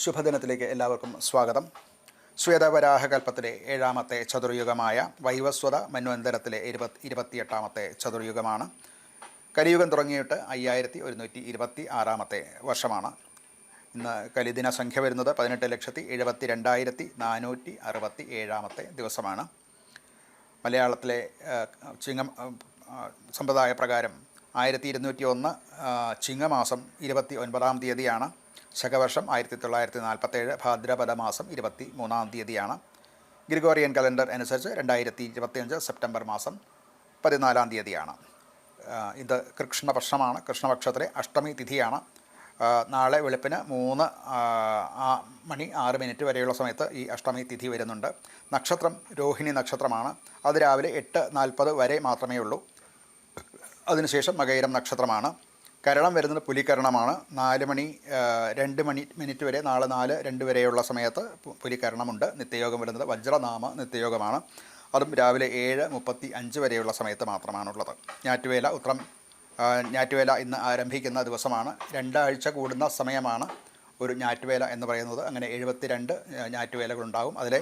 ശുഭദിനത്തിലേക്ക് എല്ലാവർക്കും സ്വാഗതം. ശ്വേതവരാഹകൽപ്പത്തിലെ 7ാമത്തെ ചതുർയുഗമായ വൈവസ്വത മന്വന്തരത്തിലെ 28ാമത്തെ ചതുർയുഗമാണ്. കലിയുഗം തുടങ്ങിയിട്ട് 5126ാമത്തെ വർഷമാണ്. ഇന്ന് കലിദിന സംഖ്യ വരുന്നത് 18,72,467ാമത്തെ ദിവസമാണ്. മലയാളത്തിലെ ചിങ്ങം സമ്പ്രദായ പ്രകാരം 1201 ചിങ്ങമാസം 29ാം തീയതിയാണ്. ശകവർഷം 1947 ഭാദ്രപദ മാസം 23ാം തീയതിയാണ്. ഗ്രിഗോറിയൻ കലണ്ടർ അനുസരിച്ച് 2025 സെപ്റ്റംബർ മാസം 14ാം തീയതിയാണ്. ഇത് കൃഷ്ണപക്ഷമാണ്. കൃഷ്ണപക്ഷത്തിലെ അഷ്ടമി തിഥിയാണ്. നാളെ വെളുപ്പിന് 3:06 വരെയുള്ള സമയത്ത് ഈ അഷ്ടമി തിഥി വരുന്നുണ്ട്. നക്ഷത്രം രോഹിണി നക്ഷത്രമാണ്. അത് രാവിലെ 8:40 വരെ മാത്രമേ ഉള്ളൂ. അതിനുശേഷം മകയിരം നക്ഷത്രമാണ്. കരണം വരുന്നത് പുലികരണമാണ്. 4:02 വരെ, നാളെ 4:02 വരെയുള്ള സമയത്ത് പുലികരണമുണ്ട്. നിത്യയോഗം വരുന്നത് വജ്രനാമ നിത്യയോഗമാണ്. അതും രാവിലെ 7:35 വരെയുള്ള സമയത്ത് മാത്രമാണുള്ളത്. ഞാറ്റുവേല ഇന്ന് ആരംഭിക്കുന്ന ദിവസമാണ്. 2 ആഴ്ച കൂടുന്ന സമയമാണ് ഒരു ഞാറ്റുവേല എന്ന് പറയുന്നത്. അങ്ങനെ 72 ഞാറ്റുവേലകളുണ്ടാകും. അതിലെ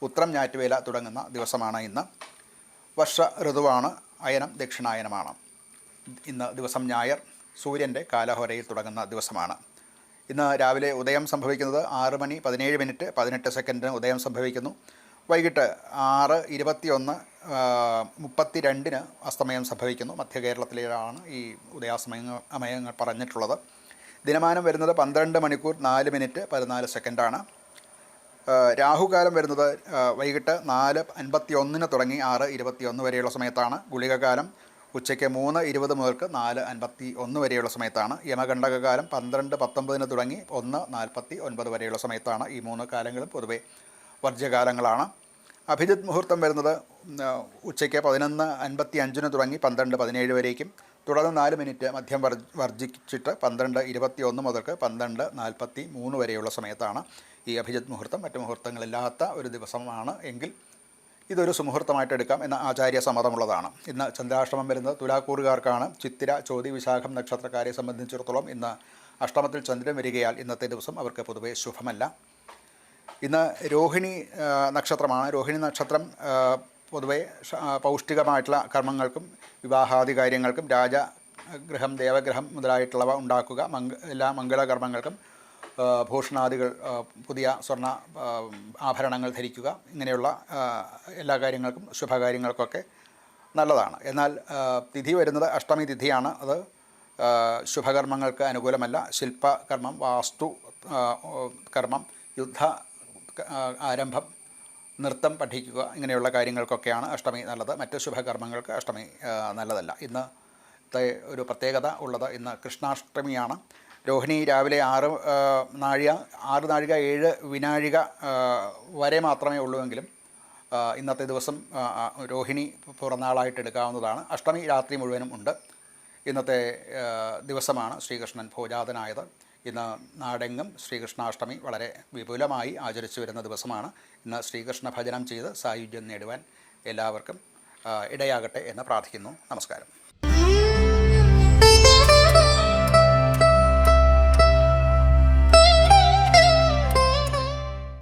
ഉത്രം ഞാറ്റുവേല തുടങ്ങുന്ന ദിവസമാണ് ഇന്ന്. വർഷ ഋതുവാണ്. അയനം ദക്ഷിണായനമാണ്. ഇന്ന് ദിവസം ഞായർ. സൂര്യൻ്റെ കാലഹോരയിൽ തുടങ്ങുന്ന ദിവസമാണ്. ഇന്ന് രാവിലെ ഉദയം സംഭവിക്കുന്നത് 6:17 18 ഉദയം സംഭവിക്കുന്നു. വൈകിട്ട് 6:21 അസ്തമയം സംഭവിക്കുന്നു. മധ്യ കേരളത്തിലാണ് ഈ ഉദയാസ്തമയങ്ങൾ പറഞ്ഞിട്ടുള്ളത്. ദിനമാനം വരുന്നത് 12 മണിക്കൂർ 4 മിനിറ്റ് 14 രാഹുകാലം വരുന്നത് വൈകിട്ട് 4:51 തുടങ്ങി 6:21 വരെയുള്ള സമയത്താണ്. ഗുളികകാലം ഉച്ചയ്ക്ക് 3:20 മുതൽക്ക് 4:51 വരെയുള്ള സമയത്താണ്. യമകണ്ഠകകാലം 12:19 തുടങ്ങി 1:49 വരെയുള്ള സമയത്താണ്. ഈ 3 കാലങ്ങളും പൊതുവെ വർജ്യകാലങ്ങളാണ്. അഭിജിത്ത് മുഹൂർത്തം വരുന്നത് ഉച്ചയ്ക്ക് 11:55 തുടങ്ങി 12:17 വരേക്കും. തുടർന്ന് 4 മിനിറ്റ് മധ്യം വർജിച്ചിട്ട് 12:21 മുതൽക്ക് 12:43 വരെയുള്ള സമയത്താണ് ഈ അഭിജിത്ത് മുഹൂർത്തം. മറ്റ് മുഹൂർത്തങ്ങളില്ലാത്ത ഒരു ദിവസമാണ് എങ്കിൽ ഇതൊരു സുമുഹൂർത്തമായിട്ട് എടുക്കാം എന്ന ആചാര്യ സമ്മതമുള്ളതാണ്. ഇന്ന് ചന്ദ്രാഷ്ടമം വരുന്നത് തുലാക്കൂറുകാർക്കാണ്. ചിത്തിര, ചോതി, വിശാഖം നക്ഷത്രക്കാരെ സംബന്ധിച്ചിടത്തോളം ഇന്ന് അഷ്ടമത്തിൽ ചന്ദ്രൻ വരികയാൽ ഇന്നത്തെ ദിവസം അവർക്ക് പൊതുവെ ശുഭമല്ല. ഇന്ന് രോഹിണി നക്ഷത്രമാണ്. രോഹിണി നക്ഷത്രം പൊതുവെ പൗഷ്ടികമായിട്ടുള്ള കർമ്മങ്ങൾക്കും വിവാഹാദി കാര്യങ്ങൾക്കും രാജഗൃഹം, ദേവഗ്രഹം മുതലായിട്ടുള്ളവ ഉണ്ടാക്കുക, എല്ലാ മംഗളകർമ്മങ്ങൾക്കും ഭൂഷണാദികൾ, പുതിയ സ്വർണ്ണ ആഭരണങ്ങൾ ധരിക്കുക, ഇങ്ങനെയുള്ള എല്ലാ കാര്യങ്ങൾക്കും ശുഭകാര്യങ്ങൾക്കൊക്കെ നല്ലതാണ്. എന്നാൽ തിഥി വരുന്നത് അഷ്ടമി തിഥിയാണ്. അത് ശുഭകർമ്മങ്ങൾക്ക് അനുകൂലമല്ല. ശില്പകർമ്മം, വാസ്തു കർമ്മം, യുദ്ധ ആരംഭം, നൃത്തം പഠിക്കുക, ഇങ്ങനെയുള്ള കാര്യങ്ങൾക്കൊക്കെയാണ് അഷ്ടമി നല്ലത്. മറ്റ് ശുഭകർമ്മങ്ങൾക്ക് അഷ്ടമി നല്ലതല്ല. ഇന്നത്തെ ഒരു പ്രത്യേകത ഉള്ളത് ഇന്ന് കൃഷ്ണാഷ്ടമിയാണ്. രോഹിണി രാവിലെ 6 നാഴിക 7 വിനാഴിക വരെ മാത്രമേ ഉള്ളൂവെങ്കിലും ഇന്നത്തെ ദിവസം രോഹിണി പിറന്നാളായിട്ട് എടുക്കാവുന്നതാണ്. അഷ്ടമി രാത്രി മുഴുവനും ഉണ്ട്. ഇന്നത്തെ ദിവസമാണ് ശ്രീകൃഷ്ണൻ ഭോജാതനായത്. ഇന്ന് നാടെങ്ങും ശ്രീകൃഷ്ണാഷ്ടമി വളരെ വിപുലമായി ആചരിച്ചു വരുന്ന ദിവസമാണ്. ഇന്ന് ശ്രീകൃഷ്ണ ഭജനം ചെയ്ത് സായുജ്യം നേടുവാൻ എല്ലാവർക്കും ഇടയാകട്ടെ എന്ന് പ്രാർത്ഥിക്കുന്നു. നമസ്കാരം.